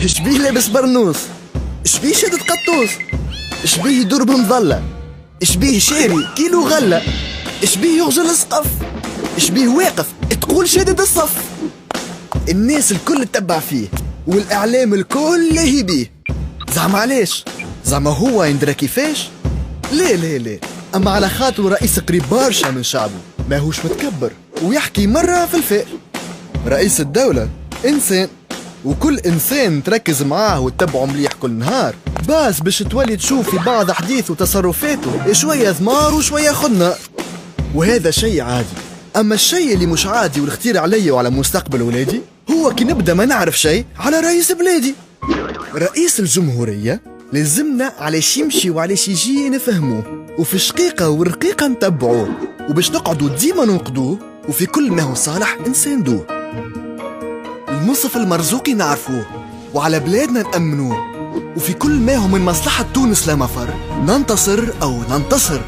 شبيه لابس برنوس؟ شبيه شادد قطوس؟ شبيه يدور بمظلة؟ شبيه شاري كيلو غلة؟ شبيه يغجل السقف؟ شبيه واقف تقول شادد الصف؟ الناس الكل تتبع فيه والإعلام الكل لاهي بيه. زعما علاش؟ زعما هو يندرى كيفاش؟ لا أما على خاطر رئيس قريب برشا من شعبه، ماهوش متكبر ويحكي مرة في الفئر. رئيس الدولة إنسان، وكل إنسان تركز معاه وتتبعه مليح كل نهار باش تولي تشوف في بعض أحداثه وتصرفاته شوية ثمار وشوية خدنا، وهذا شيء عادي. أما الشيء اللي مش عادي والخطير علي وعلى مستقبل ولادي هو كي نبدأ ما نعرف شيء على رئيس بلادي. رئيس الجمهورية لازمنا علاش يمشي وعلاش يجي نفهموه، وفي الشقيقة والرقيقة نتبعوه، وباش نقعدوا ديما ننقدوه، وفي كل ما هو صالح نساندوه. المنصف المرزوقي نعرفوه وعلى بلادنا نأمنوه، وفي كل ما هو من مصلحة تونس لا مفر ننتصر أو ننتصر.